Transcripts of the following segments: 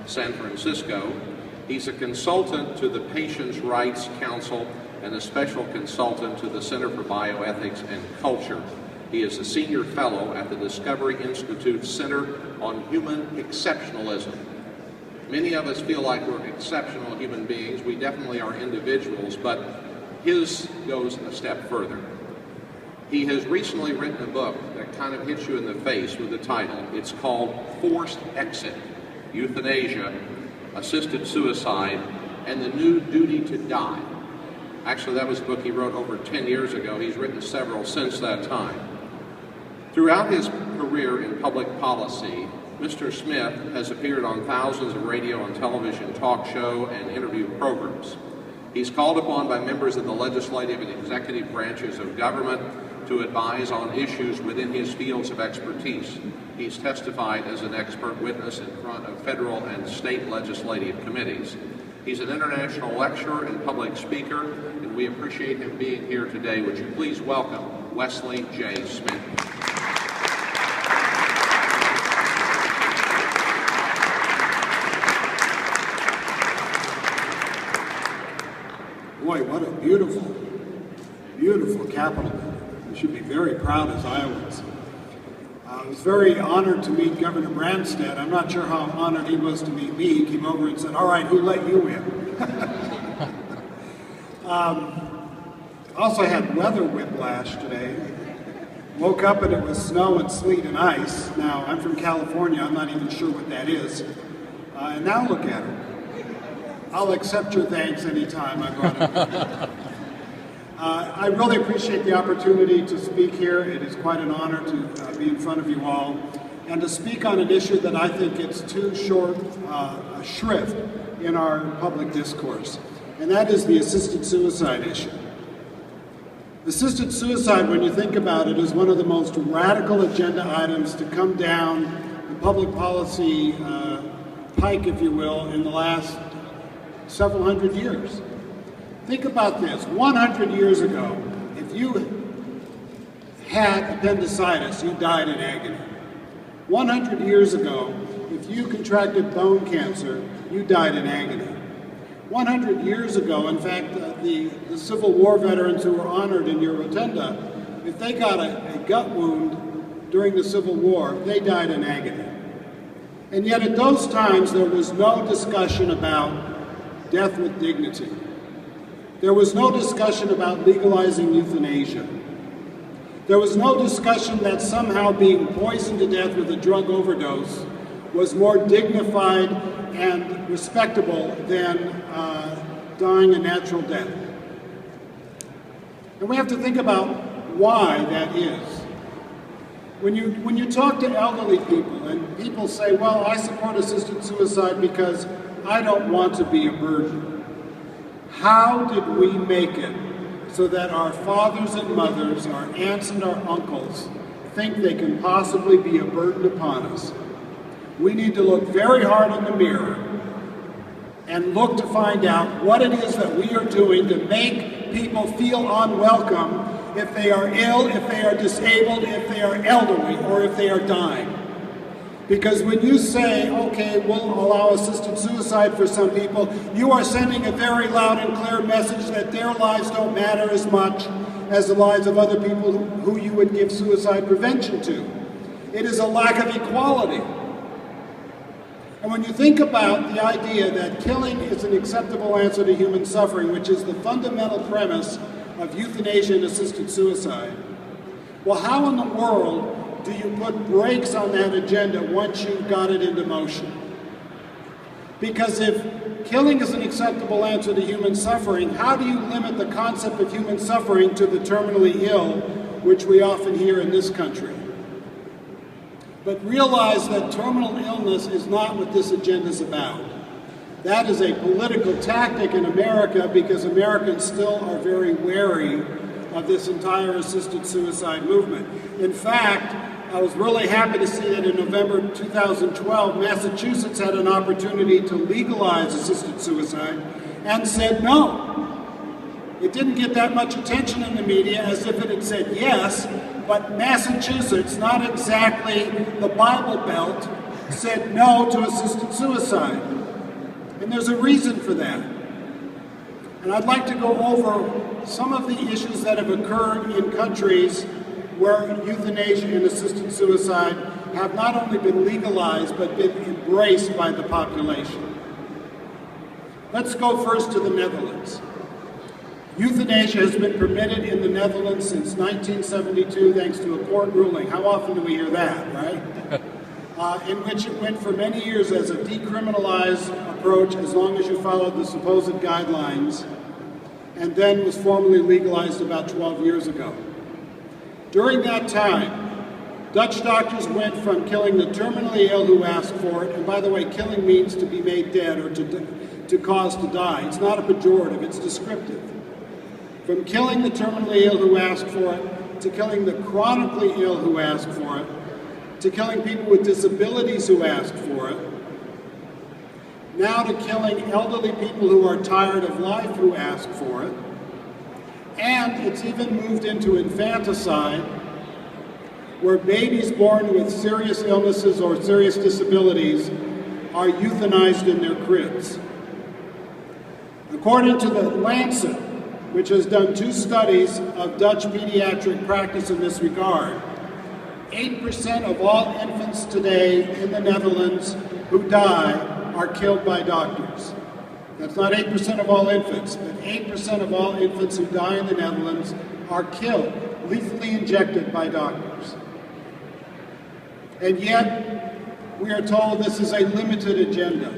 San Francisco. He's a consultant to the Patients' Rights Council and a special consultant to the Center for Bioethics and Culture. He is a senior fellow at the Discovery Institute Center on Human Exceptionalism. Many of us feel like we're exceptional human beings. We definitely are individuals, but his goes a step further. He has recently written a book that kind of hits you in the face with the title. It's called Forced Exit, Euthanasia, Assisted Suicide, and the New Duty to Die. Actually, that was a book he wrote over 10 years ago. He's written several since that time. Throughout his career in public policy, Mr. Smith has appeared on thousands of radio and television talk show and interview programs. He's called upon by members of the legislative and executive branches of government to advise on issues within his fields of expertise. He's testified as an expert witness in front of federal and state legislative committees. He's an international lecturer and public speaker, and we appreciate him being here today. Would you please welcome Wesley J. Smith. Boy, what a beautiful, beautiful Capitol. We should be very proud as Iowans. I was very honored to meet Governor Branstad. I'm not sure how honored he was to meet me. He came over and said, "All right, who let you in?" Also had weather whiplash today. Woke up and it was snow and sleet and ice. Now, I'm from California. I'm not even sure what that is. And now look at it. I'll accept your thanks anytime. I brought it. I really appreciate the opportunity to speak here. It is quite an honor to be in front of you all and to speak on an issue that I think it's too short a shrift in our public discourse, and that is the assisted suicide issue. Assisted suicide, when you think about it, is one of the most radical agenda items to come down the public policy pike, if you will, in the last several hundred years. Think about this. 100 years ago, if you had appendicitis, you died in agony. 100 years ago, if you contracted bone cancer, you died in agony. 100 years ago, in fact, the Civil War veterans who were honored in your rotunda, if they got a gut wound during the Civil War, they died in agony. And yet at those times, there was no discussion about death with dignity. There was no discussion about legalizing euthanasia. There was no discussion that somehow being poisoned to death with a drug overdose was more dignified and respectable than dying a natural death. And we have to think about why that is. When you talk to elderly people and people say, well, I support assisted suicide because I don't want to be a burden. How did we make it so that our fathers and mothers, our aunts and our uncles think they can possibly be a burden upon us? We need to look very hard in the mirror and look to find out what it is that we are doing to make people feel unwelcome if they are ill, if they are disabled, if they are elderly, or if they are dying. Because when you say, okay, we'll allow assisted suicide for some people, you are sending a very loud and clear message that their lives don't matter as much as the lives of other people who you would give suicide prevention to. It is a lack of equality. And when you think about the idea that killing is an acceptable answer to human suffering, which is the fundamental premise of euthanasia and assisted suicide, well, how in the world do you put brakes on that agenda once you've got it into motion? Because if killing is an acceptable answer to human suffering, how do you limit the concept of human suffering to the terminally ill, which we often hear in this country? But realize that terminal illness is not what this agenda is about. That is a political tactic in America because Americans still are very wary of this entire assisted suicide movement. In fact, I was really happy to see that in November 2012, Massachusetts had an opportunity to legalize assisted suicide and said no. It didn't get that much attention in the media as if it had said yes, but Massachusetts, not exactly the Bible Belt, said no to assisted suicide. And there's a reason for that. And I'd like to go over some of the issues that have occurred in countries where euthanasia and assisted suicide have not only been legalized, but been embraced by the population. Let's go first to the Netherlands. Euthanasia has been permitted in the Netherlands since 1972 thanks to a court ruling. How often do we hear that, right? In which it went for many years as a decriminalized approach as long as you followed the supposed guidelines, and then was formally legalized about 12 years ago. During that time, Dutch doctors went from killing the terminally ill who asked for it, and by the way, killing means to be made dead or to cause to die. It's not a pejorative, it's descriptive. From killing the terminally ill who asked for it, to killing the chronically ill who asked for it, to killing people with disabilities who asked for it, now to killing elderly people who are tired of life who ask for it, and it's even moved into infanticide, where babies born with serious illnesses or serious disabilities are euthanized in their cribs. According to the Lancet, which has done 2 studies of Dutch pediatric practice in this regard, 8% of all infants today in the Netherlands who die are killed by doctors. That's not 8% of all infants, but 8% of all infants who die in the Netherlands are killed, lethally injected by doctors. And yet, we are told this is a limited agenda.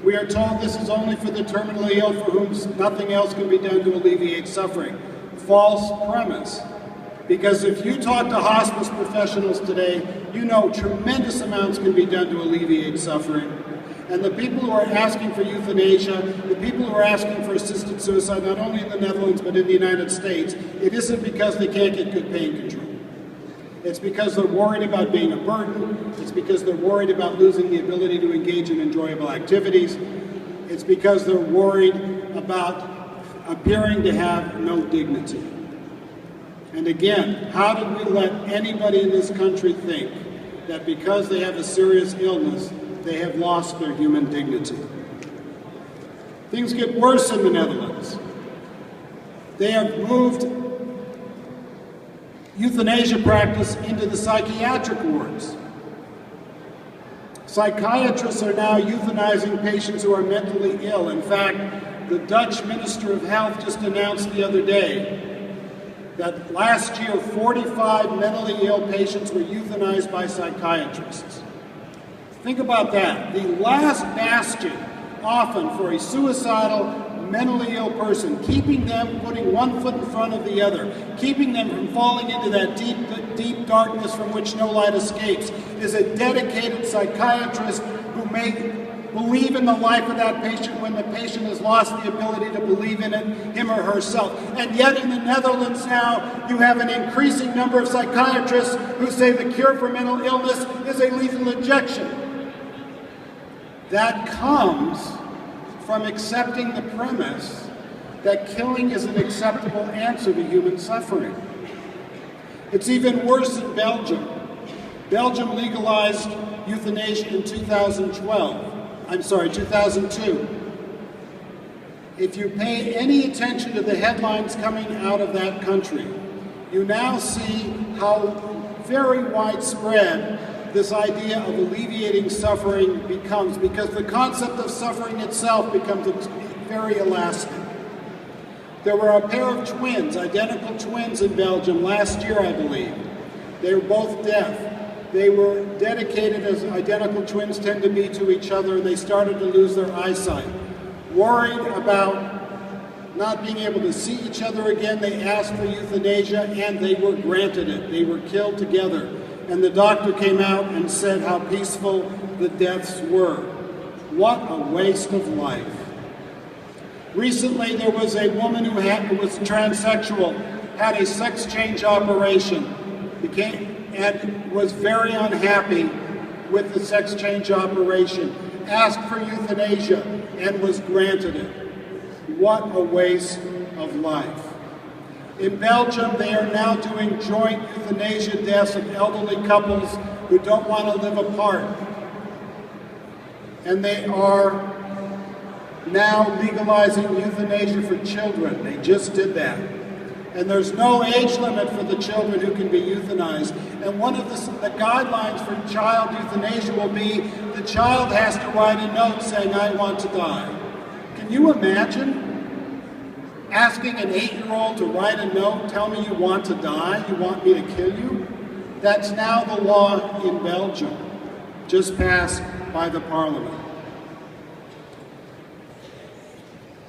We are told this is only for the terminally ill for whom nothing else can be done to alleviate suffering. False premise. Because if you talk to hospice professionals today, you know tremendous amounts can be done to alleviate suffering. And the people who are asking for euthanasia, the people who are asking for assisted suicide, not only in the Netherlands but in the United States, it isn't because they can't get good pain control. It's because they're worried about being a burden. It's because they're worried about losing the ability to engage in enjoyable activities. It's because they're worried about appearing to have no dignity. And again, how did we let anybody in this country think that because they have a serious illness, they have lost their human dignity? Things get worse in the Netherlands. They have moved euthanasia practice into the psychiatric wards. Psychiatrists are now euthanizing patients who are mentally ill. In fact, the Dutch Minister of Health just announced the other day that last year 45 mentally ill patients were euthanized by psychiatrists. Think about that. The last bastion, often for a suicidal, mentally ill person, keeping them, putting one foot in front of the other, keeping them from falling into that deep, deep darkness from which no light escapes, is a dedicated psychiatrist who may believe in the life of that patient when the patient has lost the ability to believe in it, him or herself. And yet in the Netherlands now, you have an increasing number of psychiatrists who say the cure for mental illness is a lethal injection. That comes from accepting the premise that killing is an acceptable answer to human suffering. It's even worse in Belgium. Belgium legalized euthanasia in 2002. If you pay any attention to the headlines coming out of that country, you now see how very widespread this idea of alleviating suffering becomes, because the concept of suffering itself becomes very elastic. There were a pair of twins, identical twins in Belgium last year, I believe. They were both deaf. They were dedicated, as identical twins tend to be, to each other, and they started to lose their eyesight. Worried about not being able to see each other again, they asked for euthanasia, and they were granted it. They were killed together. And the doctor came out and said how peaceful the deaths were. What a waste of life. Recently, there was a woman who was transsexual, had a sex change operation, and was very unhappy with the sex change operation, asked for euthanasia, and was granted it. What a waste of life. In Belgium, they are now doing joint euthanasia deaths of elderly couples who don't want to live apart. and they are now legalizing euthanasia for children. They just did that. And there's no age limit for the children who can be euthanized. And one of the guidelines for child euthanasia will be the child has to write a note saying, "I want to die." Can you imagine asking an 8-year-old to write a note, "Tell me you want to die, you want me to kill you"? That's now the law in Belgium, just passed by the parliament.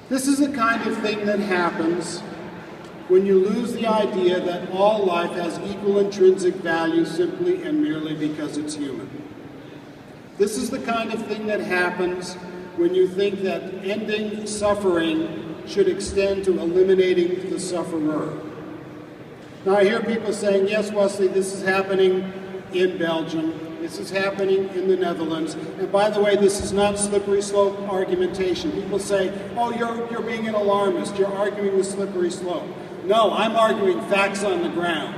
This is the kind of thing that happens when you lose the idea that all life has equal intrinsic value simply and merely because it's human. This is the kind of thing that happens when you think that ending suffering should extend to eliminating the sufferer. Now I hear people saying, yes, Wesley, this is happening in Belgium, this is happening in the Netherlands, and by the way, this is not slippery slope argumentation. People say, oh, you're being an alarmist, you're arguing the slippery slope. No, I'm arguing facts on the ground.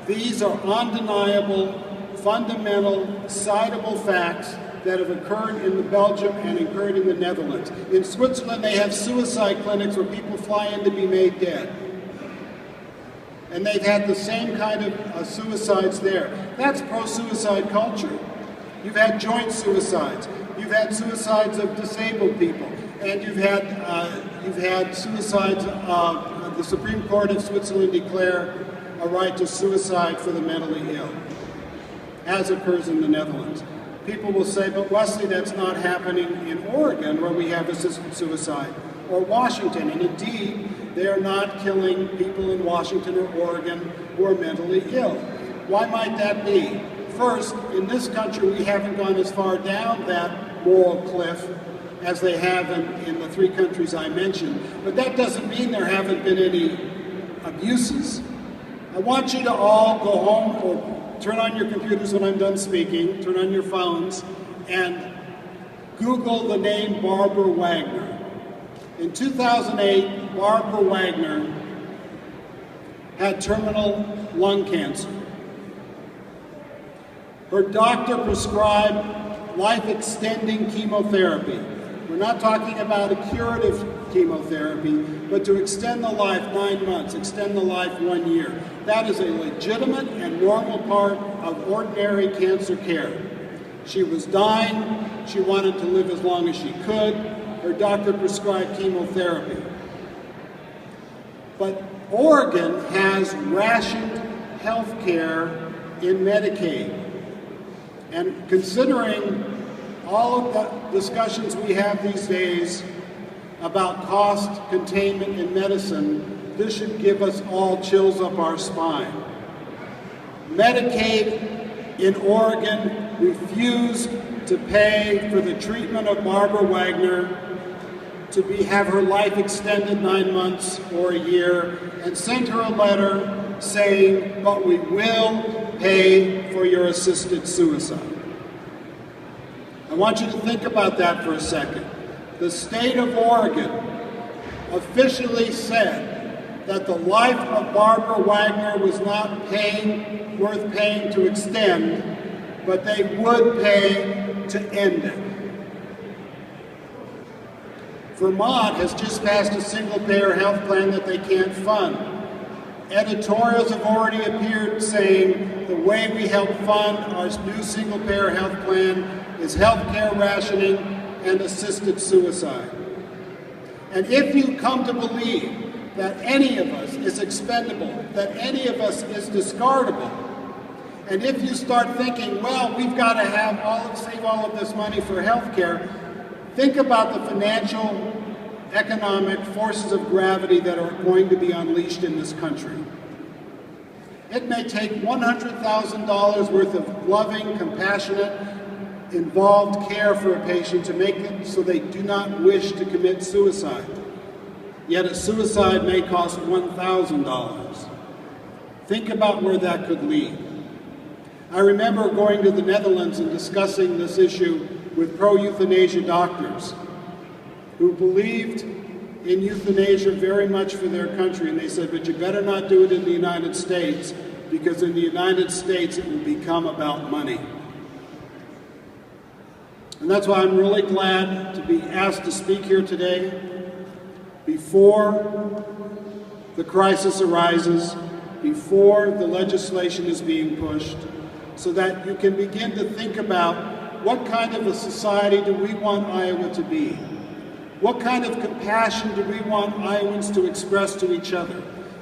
These are undeniable, fundamental, citable facts that have occurred in Belgium and occurred in the Netherlands. In Switzerland, they have suicide clinics where people fly in to be made dead. And they've had the same kind of suicides there. That's pro-suicide culture. You've had joint suicides. You've had suicides of disabled people. And you've had suicides the Supreme Court of Switzerland declare a right to suicide for the mentally ill, as occurs in the Netherlands. People will say, but Wesley, that's not happening in Oregon where we have assisted suicide, or Washington, and indeed, they are not killing people in Washington or Oregon who are mentally ill. Why might that be? First, in this country, we haven't gone as far down that moral cliff as they have in the 3 countries I mentioned. But that doesn't mean there haven't been any abuses. I want you to all go home or turn on your computers when I'm done speaking, turn on your phones, and Google the name Barbara Wagner. In 2008, Barbara Wagner had terminal lung cancer. Her doctor prescribed life-extending chemotherapy. We're not talking about a curative chemotherapy, but to extend the life 9 months, extend the life 1 year. That is a legitimate and normal part of ordinary cancer care. She was dying. She wanted to live as long as she could. Her doctor prescribed chemotherapy. But Oregon has rationed health care in Medicaid. And considering all of the discussions we have these days about cost containment in medicine, this should give us all chills up our spine. Medicaid in Oregon refused to pay for the treatment of Barbara Wagner to have her life extended 9 months or a year, and sent her a letter saying, but we will pay for your assisted suicide. I want you to think about that for a second. The state of Oregon officially said that the life of Barbara Wagner was not worth paying to extend, but they would pay to end it. Vermont has just passed a single-payer health plan that they can't fund. Editorials have already appeared saying the way we help fund our new single-payer health plan is healthcare rationing and assisted suicide. And if you come to believe that any of us is expendable, that any of us is discardable, and if you start thinking, well, we've got to save all of this money for healthcare, think about the financial, economic forces of gravity that are going to be unleashed in this country. It may take $100,000 worth of loving, compassionate, involved care for a patient to make it so they do not wish to commit suicide. Yet a suicide may cost $1,000. Think about where that could lead. I remember going to the Netherlands and discussing this issue with pro-euthanasia doctors who believed in euthanasia very much for their country, and they said, but you better not do it in the United States, because in the United States it will become about money. And that's why I'm really glad to be asked to speak here today before the crisis arises, before the legislation is being pushed, so that you can begin to think about what kind of a society do we want Iowa to be? What kind of compassion do we want Iowans to express to each other?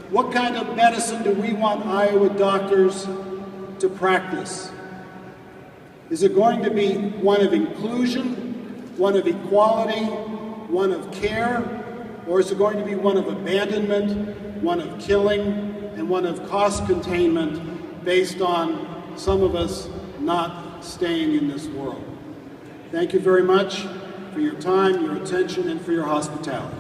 What kind of medicine do we want Iowa doctors to practice? Is it going to be one of inclusion, one of equality, one of care, or is it going to be one of abandonment, one of killing, and one of cost containment based on some of us not staying in this world? Thank you very much for your time, your attention, and for your hospitality.